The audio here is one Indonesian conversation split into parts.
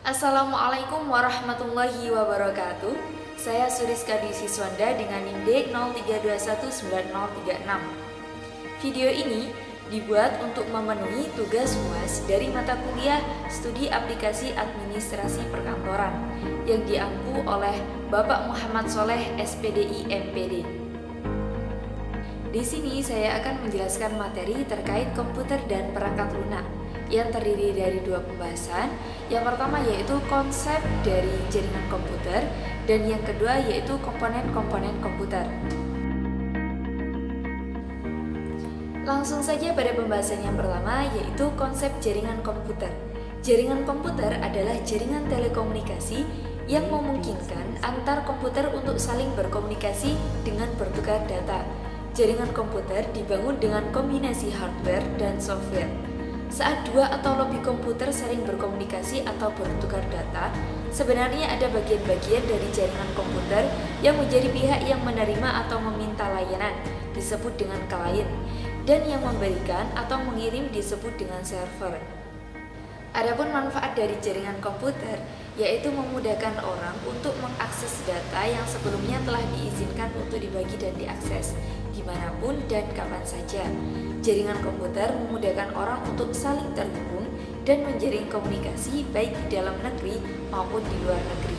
Assalamualaikum warahmatullahi wabarakatuh. Saya Suriska Dwi Siswanda dengan NIM 03219036. Video ini dibuat untuk memenuhi tugas UAS dari mata kuliah Studi Aplikasi Administrasi Perkantoran yang diampu oleh Bapak Muhammad Soleh SPDI MPD. Di sini saya akan menjelaskan materi terkait komputer dan perangkat lunak yang terdiri dari dua pembahasan. Yang pertama yaitu konsep dari jaringan komputer dan yang kedua yaitu komponen-komponen komputer. Langsung saja pada pembahasan yang pertama yaitu konsep jaringan komputer. Jaringan komputer adalah jaringan telekomunikasi yang memungkinkan antar komputer untuk saling berkomunikasi dengan bertukar data. Jaringan komputer dibangun dengan kombinasi hardware dan software. Saat dua atau lebih komputer saling berkomunikasi atau bertukar data, sebenarnya ada bagian-bagian dari jaringan komputer yang menjadi pihak yang menerima atau meminta layanan, disebut dengan klien, dan yang memberikan atau mengirim disebut dengan server. Adapun manfaat dari jaringan komputer yaitu memudahkan orang untuk mengakses data yang sebelumnya telah diizinkan untuk dibagi dan diakses dimanapun dan kapan saja. Jaringan komputer memudahkan orang untuk saling terhubung dan menjalin komunikasi baik di dalam negeri maupun di luar negeri.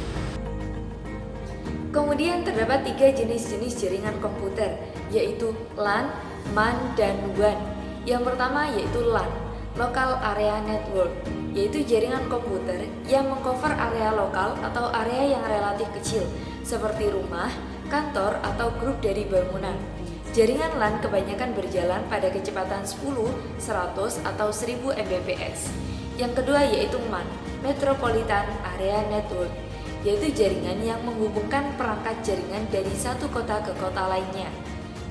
Kemudian terdapat tiga jenis-jenis jaringan komputer, yaitu LAN, MAN, dan WAN. Yang pertama yaitu LAN, Local Area Network, yaitu jaringan komputer yang mengcover area lokal atau area yang relatif kecil, seperti rumah, kantor, atau grup dari bangunan. Jaringan LAN kebanyakan berjalan pada kecepatan 10, 100, atau 1000 Mbps. Yang kedua yaitu MAN, Metropolitan Area Network, yaitu jaringan yang menghubungkan perangkat jaringan dari satu kota ke kota lainnya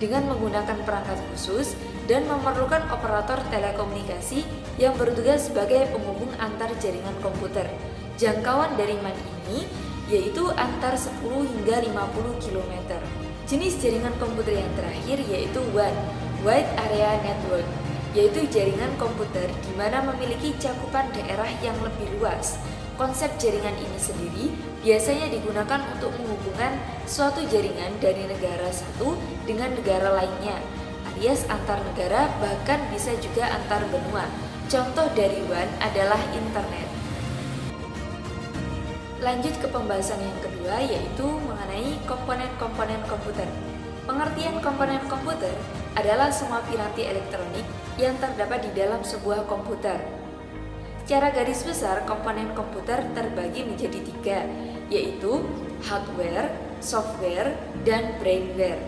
dengan menggunakan perangkat khusus dan memerlukan operator telekomunikasi yang bertugas sebagai penghubung antar jaringan komputer. Jangkauan dari MAN ini yaitu antar 10 hingga 50 km. Jenis jaringan komputer yang terakhir yaitu WAN, Wide Area Network, yaitu jaringan komputer di mana memiliki cakupan daerah yang lebih luas. Konsep jaringan ini sendiri biasanya digunakan untuk menghubungkan suatu jaringan dari negara satu dengan negara lainnya, alias antar negara, bahkan bisa juga antar benua. Contoh dari WAN adalah internet. Lanjut ke pembahasan yang kedua yaitu mengenai komponen-komponen komputer. Pengertian komponen komputer adalah semua piranti elektronik yang terdapat di dalam sebuah komputer. Secara garis besar, komponen komputer terbagi menjadi tiga, yaitu hardware, software, dan brainware.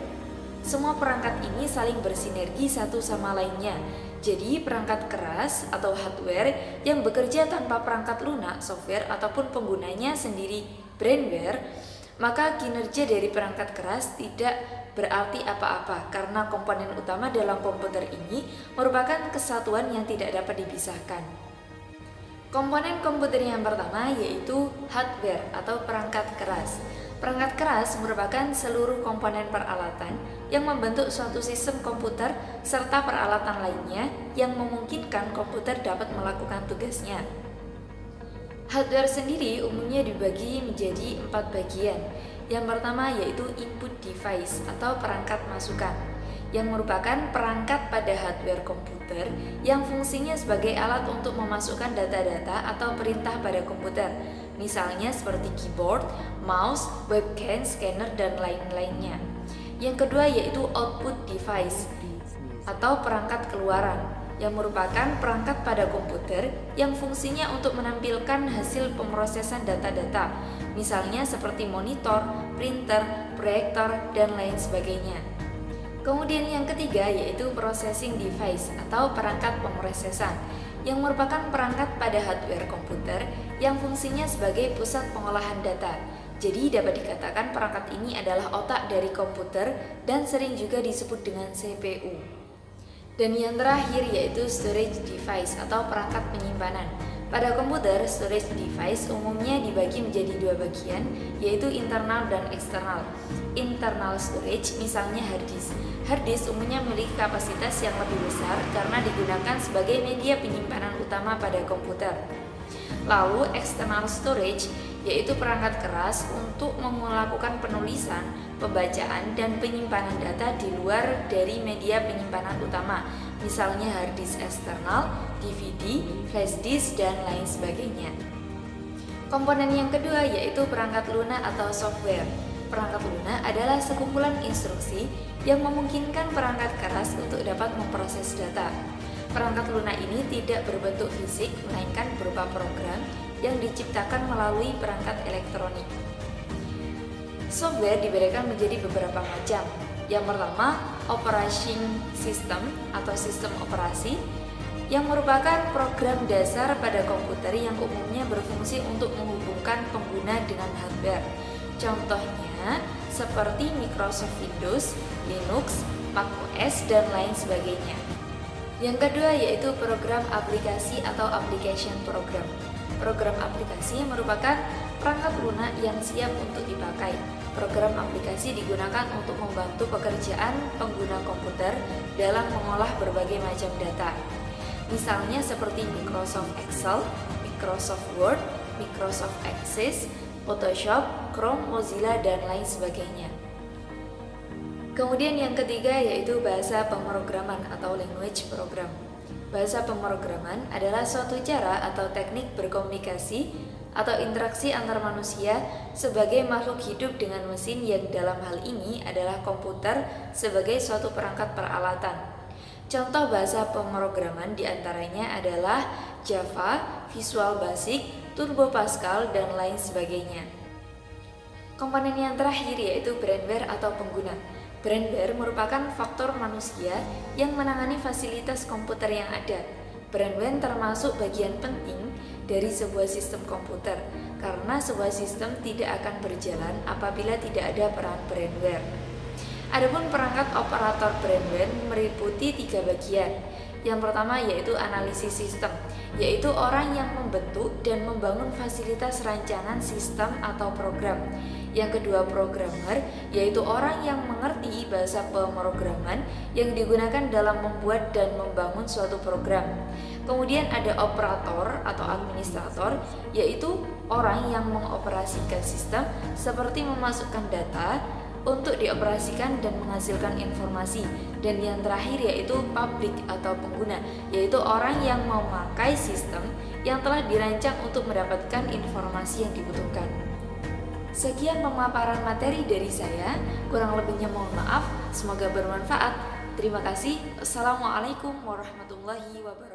Semua perangkat ini saling bersinergi satu sama lainnya. Jadi perangkat keras atau hardware yang bekerja tanpa perangkat lunak, software ataupun penggunanya sendiri, brainware, maka kinerja dari perangkat keras tidak berarti apa-apa karena komponen utama dalam komputer ini merupakan kesatuan yang tidak dapat dipisahkan. Komponen komputer yang pertama yaitu hardware atau perangkat keras. Perangkat keras merupakan seluruh komponen peralatan yang membentuk suatu sistem komputer serta peralatan lainnya yang memungkinkan komputer dapat melakukan tugasnya. Hardware sendiri umumnya dibagi menjadi 4 bagian. Yang pertama yaitu input device atau perangkat masukan, yang merupakan perangkat pada hardware komputer yang fungsinya sebagai alat untuk memasukkan data-data atau perintah pada komputer, misalnya seperti keyboard, mouse, webcam, scanner, dan lain-lainnya. Yang kedua yaitu output device atau perangkat keluaran, yang merupakan perangkat pada komputer yang fungsinya untuk menampilkan hasil pemrosesan data-data, misalnya seperti monitor, printer, proyektor, dan lain sebagainya. Kemudian yang ketiga yaitu processing device atau perangkat pemrosesan, yang merupakan perangkat pada hardware komputer yang fungsinya sebagai pusat pengolahan data. Jadi dapat dikatakan perangkat ini adalah otak dari komputer dan sering juga disebut dengan CPU. Dan yang terakhir yaitu storage device atau perangkat penyimpanan. Pada komputer, storage device umumnya dibagi menjadi dua bagian, yaitu internal dan eksternal. Internal storage misalnya hard disk. Hard disk umumnya memiliki kapasitas yang lebih besar karena digunakan sebagai media penyimpanan utama pada komputer. Lalu external storage yaitu perangkat keras untuk melakukan penulisan, pembacaan, dan penyimpanan data di luar dari media penyimpanan utama, misalnya hard disk eksternal, DVD, flash disk, dan lain sebagainya. Komponen yang kedua yaitu perangkat lunak atau software. Perangkat lunak adalah sekumpulan instruksi yang memungkinkan perangkat keras untuk dapat memproses data. Perangkat lunak ini tidak berbentuk fisik, melainkan berupa program yang diciptakan melalui perangkat elektronik. Software dibedakan menjadi beberapa macam. Yang pertama, operating system atau sistem operasi, yang merupakan program dasar pada komputer yang umumnya berfungsi untuk menghubungkan pengguna dengan hardware. Contohnya seperti Microsoft Windows, Linux, macOS, dan lain sebagainya. Yang kedua yaitu program aplikasi atau application program. Program aplikasi merupakan perangkat lunak yang siap untuk dipakai. Program aplikasi digunakan untuk membantu pekerjaan pengguna komputer dalam mengolah berbagai macam data. Misalnya seperti Microsoft Excel, Microsoft Word, Microsoft Access, Photoshop, Chrome, Mozilla, dan lain sebagainya. Kemudian yang ketiga yaitu bahasa pemrograman atau language program. Bahasa pemrograman adalah suatu cara atau teknik berkomunikasi atau interaksi antar manusia sebagai makhluk hidup dengan mesin yang dalam hal ini adalah komputer sebagai suatu perangkat peralatan. Contoh bahasa pemrograman diantaranya adalah Java, Visual Basic, Turbo Pascal, dan lain sebagainya. Komponen yang terakhir yaitu brandware atau pengguna. Brandware merupakan faktor manusia yang menangani fasilitas komputer yang ada. Brandware termasuk bagian penting dari sebuah sistem komputer, karena sebuah sistem tidak akan berjalan apabila tidak ada peran brandware. Adapun perangkat operator brandware meliputi 3 bagian. Yang pertama yaitu analisis sistem, yaitu orang yang membentuk dan membangun fasilitas rancangan sistem atau program. Yang kedua programmer, yaitu orang yang mengerti bahasa pemrograman yang digunakan dalam membuat dan membangun suatu program. Kemudian ada operator atau administrator, yaitu orang yang mengoperasikan sistem seperti memasukkan data untuk dioperasikan dan menghasilkan informasi. Dan yang terakhir yaitu public atau pengguna, yaitu orang yang memakai sistem yang telah dirancang untuk mendapatkan informasi yang dibutuhkan. Sekian pemaparan materi dari saya, kurang lebihnya mohon maaf, semoga bermanfaat. Terima kasih. Assalamualaikum warahmatullahi wabarakatuh.